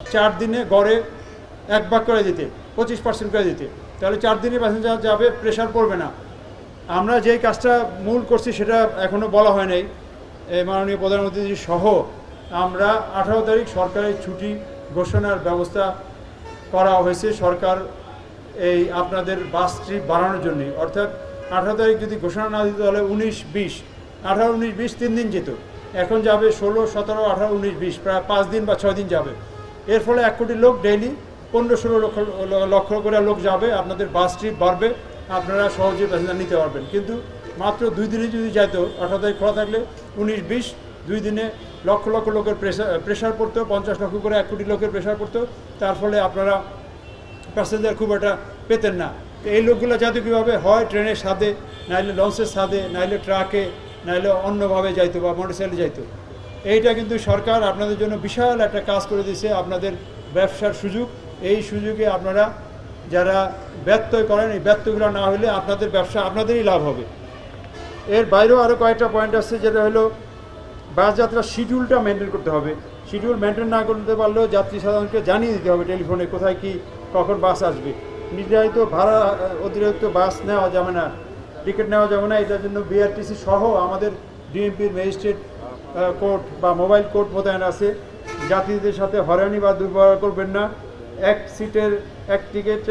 4 দিনে গড়ে 1 ভাগ করে দিতে, 25% করে দিতে, তাহলে 4 দিনে প্যাসেঞ্জার যাবে, প্রেশার পড়বে না। আমরা যেই কাজটা মূল করছি সেটা এখনও বলা হয় নাই। মাননীয় প্রধানমন্ত্রী সহ আমরা 18 তারিখ সরকারের ছুটি ঘোষণার ব্যবস্থা করা হয়েছে। সরকার এই আপনাদের বাস ট্রিপ বাড়ানোর জন্যই, অর্থাৎ 18 তারিখ যদি ঘোষণা না দিত তাহলে 19-20, 18-19-20 3 দিন যেত, এখন যাবে 16, 17, 18, 19, 20, প্রায় 5 দিন বা 6 দিন যাবে। এর ফলে 1 কোটি লোক ডেইলি 15-16 লক্ষ করে লোক যাবে, আপনাদের বাস ট্রিপ বাড়বে, আপনারা সহজে প্যাসেঞ্জার নিতে পারবেন। কিন্তু মাত্র 2 দিনে যদি যেত, 18 তারিখ খোলা থাকলে 19-20 2 দিনে লক্ষ লক্ষ লোকের প্রেশার পড়তো, 50 লক্ষ করে 1 কোটি লোকের প্রেশার পড়তো, তার ফলে আপনারা প্যাসেঞ্জার খুব একটা পেতেন না। তো এই লোকগুলো যাতে কীভাবে হয় ট্রেনের সাথে, নাইলে লঞ্চের সাথে, নাইলে ট্রাকে, নাইলে অন্যভাবে যাইতো বা মোটরসাইকেলে যাইতো। এইটা কিন্তু সরকার আপনাদের জন্য বিশাল একটা কাজ করে দিয়েছে, আপনাদের ব্যবসার সুযোগ। এই সুযোগে আপনারা যারা ব্যত্যয় করেন, এই ব্যত্যয়গুলো না হলে আপনাদের ব্যবসা আপনাদেরই লাভ হবে। এর বাইরেও আরও কয়েকটা পয়েন্ট আছে, যেটা হলো বাস যাত্রার শিডিউলটা মেনটেন করতে হবে। শিডিউল মেনটেন না করতে পারলেও যাত্রী সাধারণকে জানিয়ে দিতে হবে টেলিফোনে কোথায় কি কখন বাস আসবে। নির্ধারিত ভাড়া অতিরিক্ত বাস নেওয়া যাবে না, টিকিট নেওয়া যাবে না। এটার জন্য বিআরটিসি সহ আমাদের ডিএমপির ম্যাজিস্ট্রেট কোর্ট বা মোবাইল কোর্ট মোতায়েন আছে। যাত্রীদের সাথে হয়রানি বা দুর্ব্যবহার করবেন না। 1 সিটের 1 টিকিট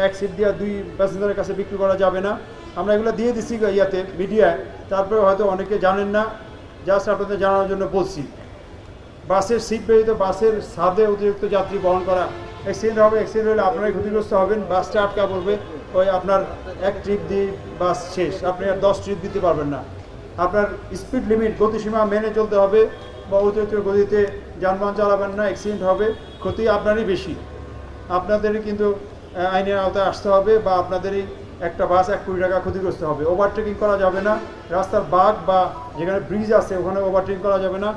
1 সিট দিয়ে 2 প্যাসেঞ্জারের কাছে বিক্রি করা যাবে না। আমরা এগুলো দিয়ে দিচ্ছি ইয়াতে, মিডিয়ায়, তারপরে হয়তো অনেকে জানেন না, জাস্ট আপনাদের জানানোর জন্য বলছি। বাসের সিট ব্যতীত বাসের ছাদে অতিরিক্ত যাত্রী বহন করা, অ্যাক্সিডেন্ট হবে, অ্যাক্সিডেন্ট হলে আপনারাই ক্ষতিগ্রস্ত হবেন, বাসটা আটকা পড়বে, ওই আপনার 1 ট্রিপ দিয়ে বাস শেষ, আপনি আর 10 ট্রিপ দিতে পারবেন না। আপনার স্পিড লিমিট, গতিসীমা মেনে চলতে হবে, বা অতিরিক্ত গতিতে যানবাহন চালাবেন না, অ্যাক্সিডেন্ট হবে, ক্ষতি আপনারই বেশি, আপনাদেরই কিন্তু আইনের আওতায় আসতে হবে, বা আপনাদেরই একটা বাস 1 কোটি টাকা ক্ষতিগ্রস্ত হবে। ওভারটেকিং করা যাবে না, রাস্তার বাঁক বা যেখানে ব্রিজ আছে ওখানে ওভারটেকিং করা যাবে না।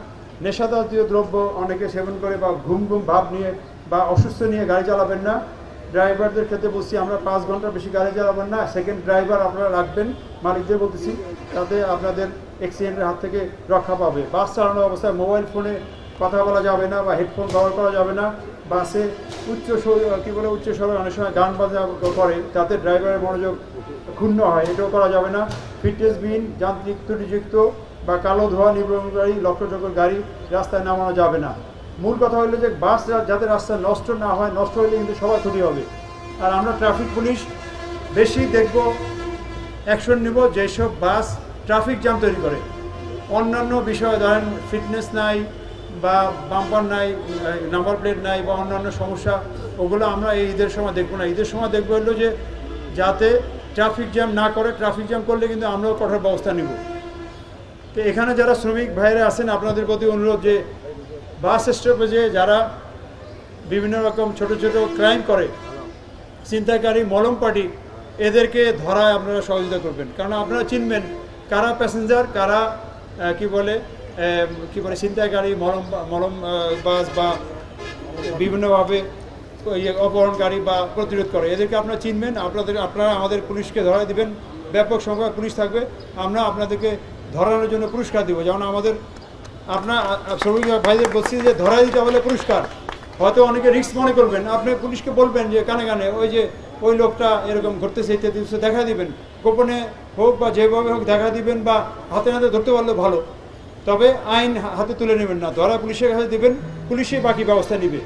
নেশাজাতীয় দ্রব্য অনেকে সেবন করে বা ঘুম ভাব নিয়ে বা অসুস্থ নিয়ে গাড়ি চালাবেন না। ড্রাইভারদের ক্ষেত্রে বলছি, আমরা 5 ঘন্টার বেশি গাড়ি চালাবেন না, সেকেন্ড ড্রাইভার আপনারা রাখবেন, মালিকদের বলতেছি, তাতে আপনাদের অ্যাক্সিডেন্টের হাত থেকে রক্ষা পাবে। বাস চালানোর অবস্থায় মোবাইল ফোনে কথা বলা যাবে না বা হেডফোন ব্যবহার করা যাবে না। বাসে উচ্চ স্বরে অনেক সময় গান বাজনা করে, তাতে ড্রাইভারের মনোযোগ ক্ষুণ্ণ হয়, এটাও করা যাবে না। ফিটনেসবিহীন, যান্ত্রিক ত্রুটিযুক্ত বা কালো ধোয়া নির্গমনকারী লক্ষ্যচক্র গাড়ি রাস্তায় নামানো যাবে না। মূল কথা হলো যে বাস যাতে রাস্তায় নষ্ট না হয়, নষ্ট হলে কিন্তু সবার ক্ষতি হবে। আর আমরা ট্রাফিক পুলিশ বেশি দেখব, অ্যাকশন নেব যেসব বাস ট্রাফিক জ্যাম তৈরি করে। অন্যান্য বিষয়ে ধরেন ফিটনেস নাই বা বাম্পার নাই, নাম্বার প্লেট নাই বা অন্যান্য সমস্যা, ওগুলো আমরা এই ঈদের সময় দেখবো না। ঈদের সময় দেখবো হলো যে যাতে ট্রাফিক জ্যাম না করে, ট্রাফিক জ্যাম করলে কিন্তু আমরাও কঠোর ব্যবস্থা নিব। তো এখানে যারা শ্রমিক ভাইরা আছেন, আপনাদের প্রতি অনুরোধ যে বাস স্টপেজে যারা বিভিন্ন রকম ছোট ছোট ক্রাইম করে, ছিনতাইকারী, মলম পার্টি, এদেরকে ধরায় আপনারা সহযোগিতা করবেন। কারণ আপনারা চিনবেন কারা প্যাসেঞ্জার, কারা কি বলে ছিনতাইকারী, মলম বাস বা বিভিন্নভাবে অপহরণকারী বা প্রতিরোধ করে, এদেরকে আপনারা চিনবেন। আপনারা আমাদের পুলিশকে ধরায় দিবেন, ব্যাপক সংখ্যক পুলিশ থাকবে, আমরা আপনাদেরকে ধরানোর জন্য পুরস্কার দিব। যেমন আমাদের শ্রমিক ভাইদের বলছি যে ধরাই দিতে হলে পুরস্কার। হয়তো অনেকে রিস্ক মনে করবেন, আপনি পুলিশকে বলবেন যে কানে কানে ওই লোকটা এরকম ঘুরতেছে ইত্যাদি দেখা দিবেন, গোপনে হোক বা যেভাবে হোক দেখা দিবেন, বা হাতে নাতে ধরতে পারলে ভালো, তবে আইন হাতে তুলে নেবেন না, ধরা পুলিশের কাছে দিবেন, পুলিশই বাকি ব্যবস্থা নেবে।